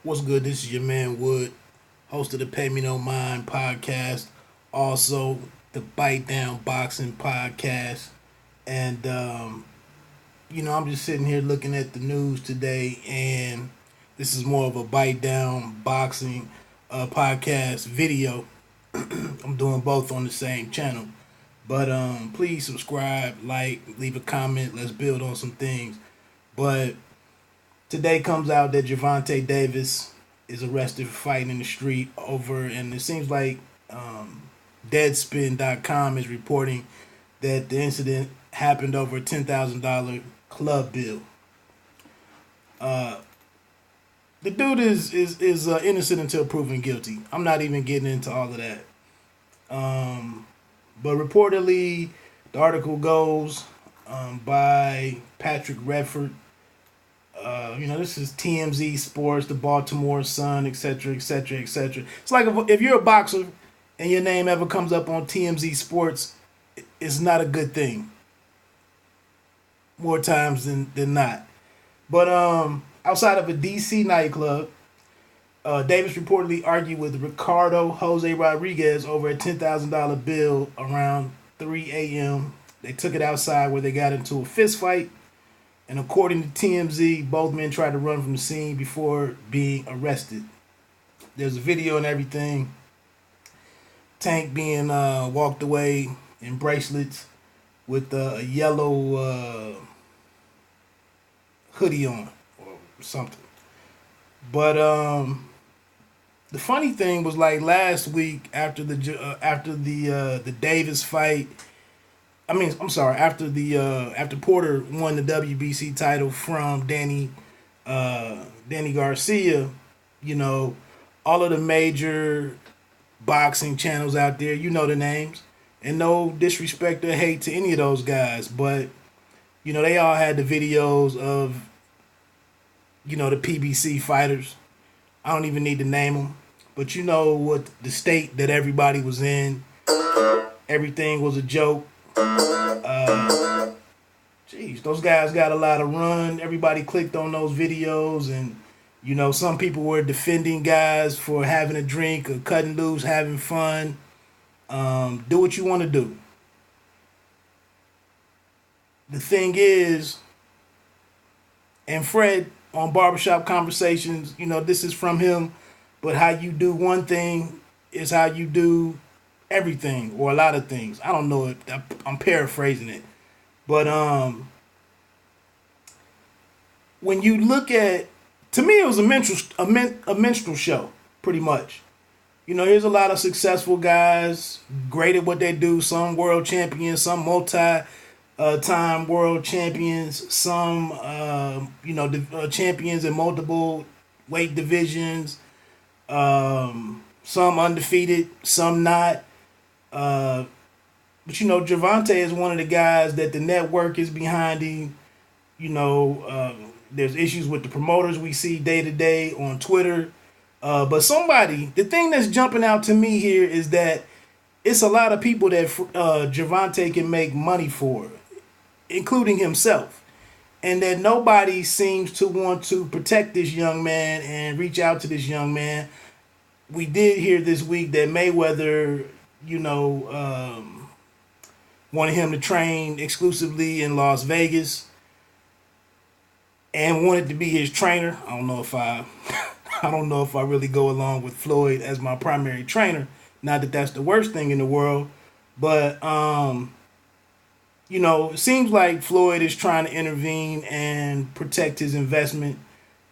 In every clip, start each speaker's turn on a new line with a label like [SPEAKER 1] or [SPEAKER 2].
[SPEAKER 1] What's good? This is your man Wood, host of the Pay Me No Mind podcast, also the Bite Down Boxing podcast. And, I'm just sitting here looking at the news today, and this is more of a Bite Down Boxing podcast video. I'm doing both on the same channel. But please subscribe, like, leave a comment. Let's build on some things. But today comes out that Gervonta Davis is arrested for fighting in the street over, and it seems like Deadspin.com is reporting that the incident happened over a $10,000 club bill. The dude is innocent until proven guilty. I'm not even getting into all of that. But reportedly, the article goes by Patrick Redford. This is TMZ Sports, the Baltimore Sun, etc., etc., etc. It's like if you're a boxer and your name ever comes up on TMZ Sports, it's not a good thing. More times than not. But outside of a DC nightclub, Davis reportedly argued with Ricardo Jose Rodriguez over a $10,000 bill around 3 a.m. They took it outside where they got into a fist fight. And according to TMZ, both men tried to run from the scene before being arrested. There's a video and everything. Tank being walked away in bracelets with a yellow hoodie on or something. But the funny thing was, like, last week after the Davis fight. After Porter won the WBC title from Danny Garcia, all of the major boxing channels out there, the names, and no disrespect or hate to any of those guys, but they all had the videos of the PBC fighters. I don't even need to name them, but you know what the state that everybody was in. Everything was a joke. Those guys got a lot of run. Everybody clicked on those videos, and some people were defending guys for having a drink or cutting loose, having fun. Do what you want to do. The thing is, and Fred on Barbershop Conversations, this is from him, but how you do one thing is how you do everything or a lot of things. I don't know if I'm paraphrasing it, but when you look at, to me, it was a minstrel show, pretty much. Here's a lot of successful guys, great at what they do. Some world champions, some multi-time world champions, some champions in multiple weight divisions. Some undefeated, some not. But Gervonta is one of the guys that the network is behind him. There's issues with the promoters we see day to day on Twitter. But the thing that's jumping out to me here is that it's a lot of people that Gervonta can make money for, including himself. And that nobody seems to want to protect this young man and reach out to this young man. We did hear this week that Mayweather, wanted him to train exclusively in Las Vegas and wanted to be his trainer. I don't know if I really go along with Floyd as my primary trainer. Not that that's the worst thing in the world, but it seems like Floyd is trying to intervene and protect his investment,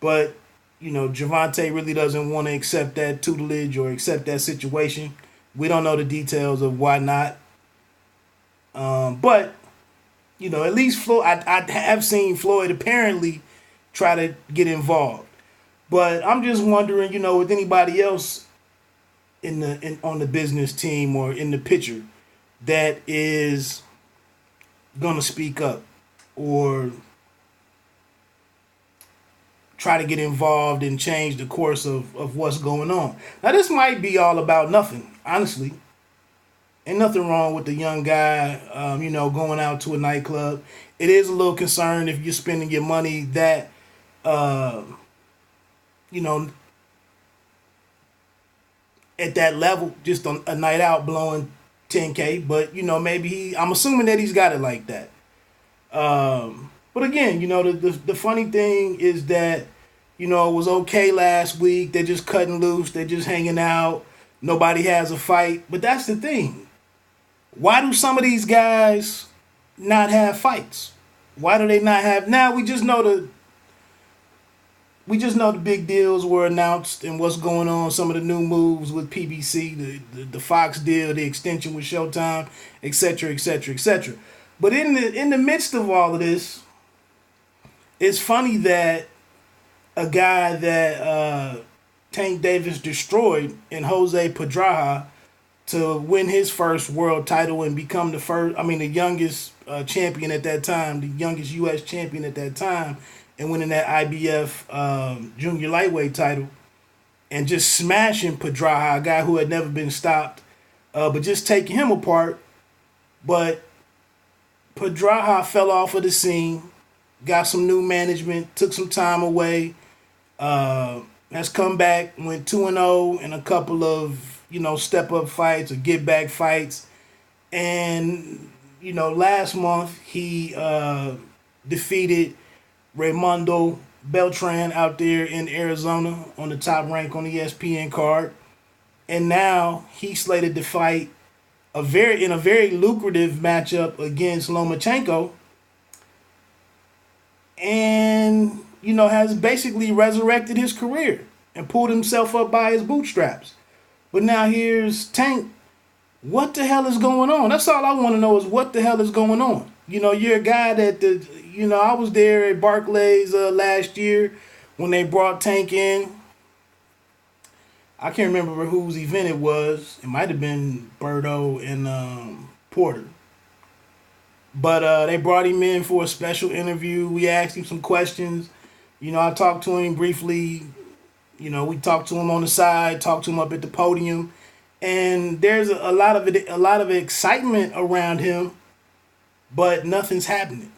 [SPEAKER 1] but Gervonta really doesn't want to accept that tutelage or accept that situation. We don't know the details of why not. But at least Floyd, I have seen Floyd apparently try to get involved. But I'm just wondering, with anybody else on the business team or in the picture that is gonna speak up or try to get involved and change the course of what's going on. Now, this might be all about nothing, honestly. Ain't nothing wrong with the young guy, going out to a nightclub. It is a little concerned if you're spending your money that, at that level, just on a night out blowing 10K. But maybe I'm assuming that he's got it like that. But again, the funny thing is that it was okay last week. They're just cutting loose. They're just hanging out. Nobody has a fight. But that's the thing. Why do some of these guys not have fights? Why do they not have? Now we just know the big deals were announced and what's going on. Some of the new moves with PBC, the Fox deal, the extension with Showtime, etc., etc., etc. But in the midst of all of this, it's funny that a guy that Tank Davis destroyed in Jose Pedraja to win his first world title and become the youngest champion at that time, the youngest U.S. champion at that time, and winning that IBF junior lightweight title, and just smashing Pedraja, a guy who had never been stopped, but just taking him apart. But Pedraja fell off of the scene, got some new management, took some time away, has come back, went 2-0 in a couple of step up fights or get back fights, and last month he defeated Raymundo Beltran out there in Arizona on the top rank on the ESPN card, and now he's slated to fight in a very lucrative matchup against Lomachenko, and has basically resurrected his career and pulled himself up by his bootstraps. But now here's Tank. What the hell is going on? That's all I want to know is what the hell is going on. You're a guy that I was there at Barclays last year when they brought Tank in. I can't remember whose event it was. It might have been Berto and Porter. But they brought him in for a special interview. We asked him some questions. I talked to him briefly. We talked to him on the side, talked to him up at the podium. And there's a lot of excitement around him, but nothing's happening.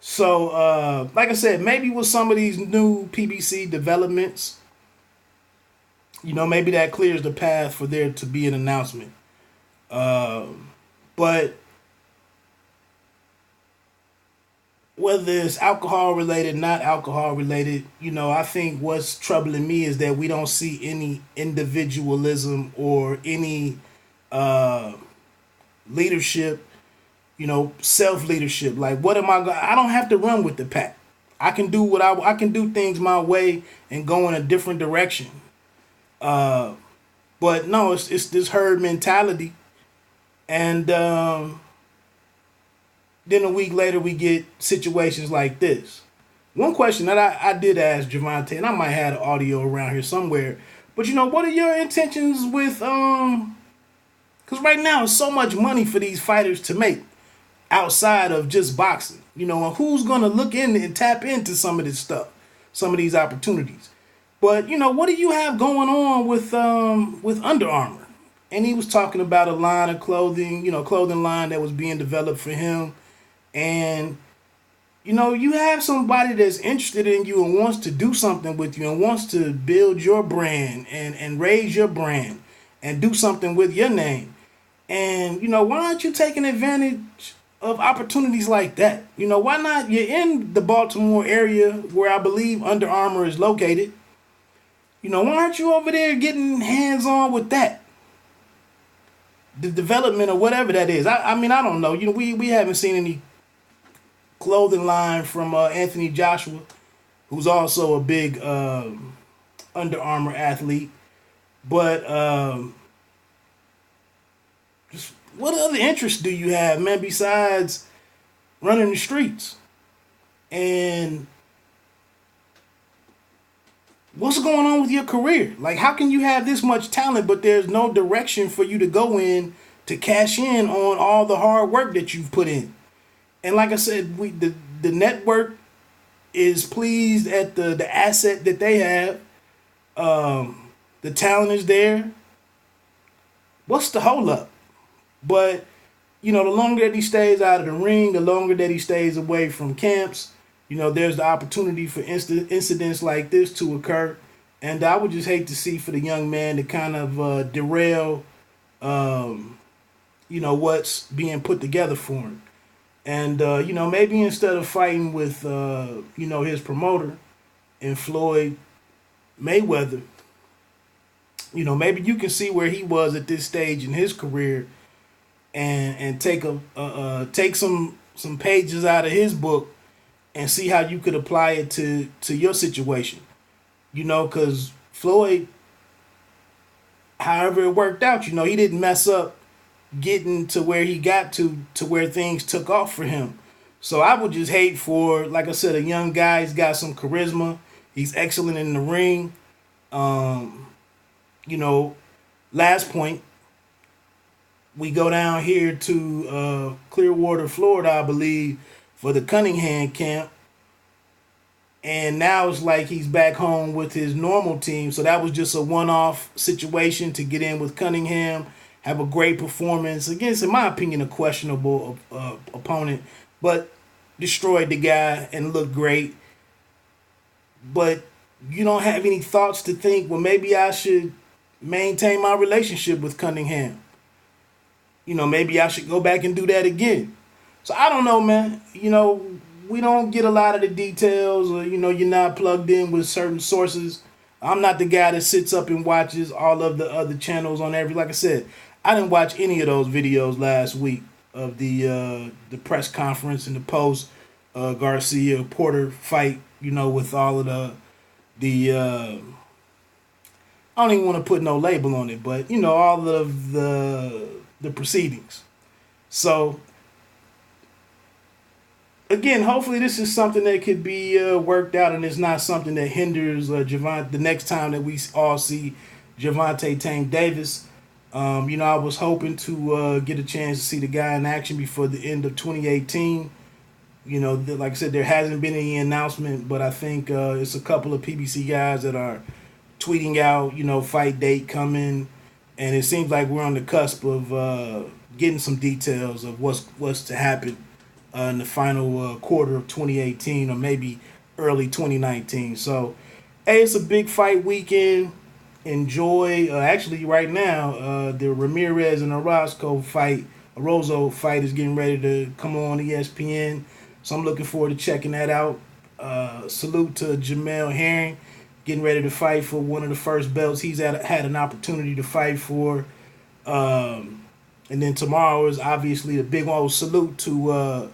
[SPEAKER 1] So, like I said, maybe with some of these new PBC developments, maybe that clears the path for there to be an announcement. But whether it's alcohol related, not alcohol related, I think what's troubling me is that we don't see any individualism or any leadership, self-leadership. Like, what am I don't have to run with the pack. I can do I can do things my way and go in a different direction. But no, it's this herd mentality. And then a week later we get situations like this. One question that I did ask Gervonta, and I might have the audio around here somewhere, but what are your intentions with because right now there's so much money for these fighters to make outside of just boxing. And who's gonna look in and tap into some of this stuff, some of these opportunities. But what do you have going on with Under Armour? And he was talking about a line of clothing, clothing line that was being developed for him. And you have somebody that's interested in you and wants to do something with you and wants to build your brand and raise your brand and do something with your name. And, why aren't you taking advantage of opportunities like that? Why not? You're in the Baltimore area where I believe Under Armour is located. Why aren't you over there getting hands-on with that? The development or whatever that is. I don't know. We haven't seen any clothing line from Anthony Joshua, who's also a big Under Armour athlete. But just what other interests do you have, man, besides running the streets? And what's going on with your career? Like, how can you have this much talent, but there's no direction for you to go in to cash in on all the hard work that you've put in? And like I said, the network is pleased at the asset that they have. The talent is there. What's the holdup? But, the longer that he stays out of the ring, the longer that he stays away from camps, there's the opportunity for incidents like this to occur. And I would just hate to see for the young man to kind of derail, um, what's being put together for him. And, maybe instead of fighting with, his promoter and Floyd Mayweather, maybe you can see where he was at this stage in his career and take some pages out of his book and see how you could apply it to your situation. Because Floyd, however it worked out, he didn't mess up getting to where he got to where things took off for him. So I would just hate for, like I said, a young guy. He's got some charisma. He's excellent in the ring. Um, you know, Last point, we go down here to Clearwater, Florida, I believe, for the Cunningham camp. And now it's like he's back home with his normal team. So that was just a one-off situation to get in with Cunningham, have a great performance against, in my opinion, a questionable opponent, but destroyed the guy and looked great. But you don't have any thoughts to think, well, maybe I should maintain my relationship with Cunningham. Maybe I should go back and do that again. So I don't know, man. We don't get a lot of the details, or you're not plugged in with certain sources. I'm not the guy that sits up and watches all of the other channels on every. Like I said, I didn't watch any of those videos last week of the press conference and the post Garcia Porter fight. With all of the I don't even want to put no label on it, but all of the proceedings. So again, hopefully this is something that could be worked out, and it's not something that hinders Gervonta the next time that we all see Gervonta Tank Davis. I was hoping to get a chance to see the guy in action before the end of 2018. Like I said, there hasn't been any announcement, but I think it's a couple of PBC guys that are tweeting out, fight date coming, and it seems like we're on the cusp of getting some details of what's to happen in the final quarter of 2018 or maybe early 2019. So, hey, it's a big fight weekend. Enjoy. Actually, right now, the Ramirez and Orozco fight is getting ready to come on ESPN. So I'm looking forward to checking that out. Salute to Jamel Herring, getting ready to fight for one of the first belts he's had an opportunity to fight for. And then tomorrow is obviously the big old salute to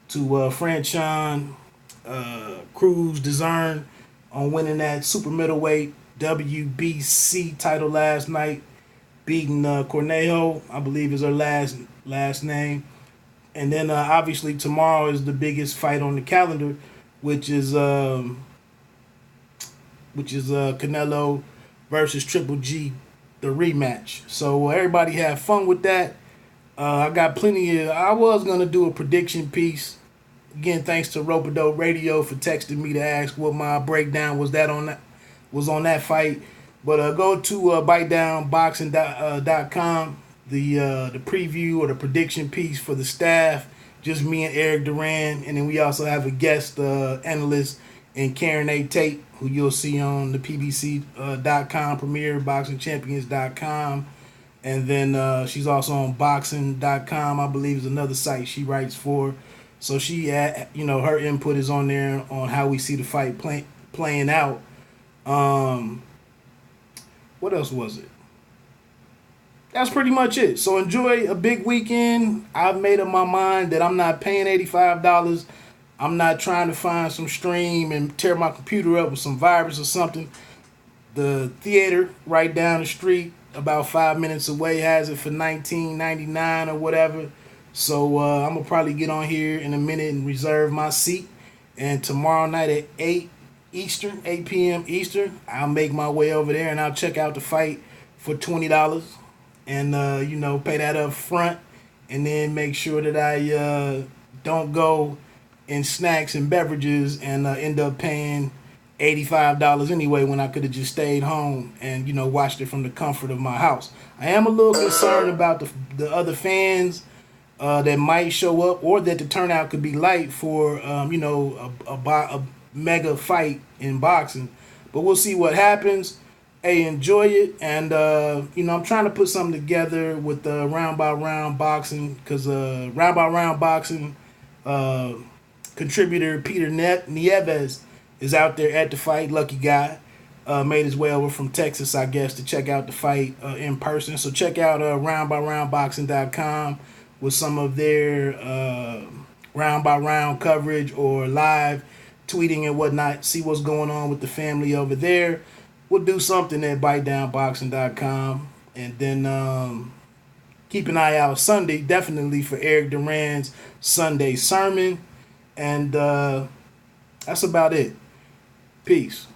[SPEAKER 1] Franchon Cruz Dezern on winning that super middleweight WBC title last night, beating Cornejo, I believe is her last name. And then obviously tomorrow is the biggest fight on the calendar, which is Canelo versus Triple G, the rematch. So everybody have fun with that. I got I was gonna do a prediction piece. Again, thanks to Rope-A-Dope Radio for texting me to ask what my breakdown was on that fight. But go to bitedownboxing.com. The preview or the prediction piece for the staff, just me and Eric Duran, and then we also have a guest analyst in Karen A. Tate, who you'll see on the PBC.com, PremierBoxingChampions.com, and then she's also on Boxing.com, I believe is another site she writes for. So she, her input is on there on how we see the fight playing out. What else was it? That's pretty much it. So enjoy a big weekend. I've made up my mind that I'm not paying $85. I'm not trying to find some stream and tear my computer up with some virus or something. The theater right down the street, about 5 minutes away, has it for $19.99 or whatever. So I'm going to probably get on here in a minute and reserve my seat. And tomorrow night at 8 p.m. Eastern, I'll make my way over there and I'll check out the fight for $20. And, pay that up front, and then make sure that I don't go in snacks and beverages and end up paying $85 anyway when I could have just stayed home and, watched it from the comfort of my house. I am a little concerned about the other fans that might show up, or that the turnout could be light for, a mega fight in boxing. But we'll see what happens. Hey, enjoy it, and I'm trying to put something together with round by round boxing, because round by round boxing uh, contributor Peter Nieves is out there at the fight. Lucky guy. Made his way over from Texas, I guess, to check out the fight in person. So check out roundbyroundboxing.com with some of their round by round coverage or live tweeting and whatnot. See what's going on with the family over there. We'll do something at bitedownboxing.com. And then keep an eye out Sunday, definitely, for Eric Duran's Sunday sermon. And that's about it. Peace.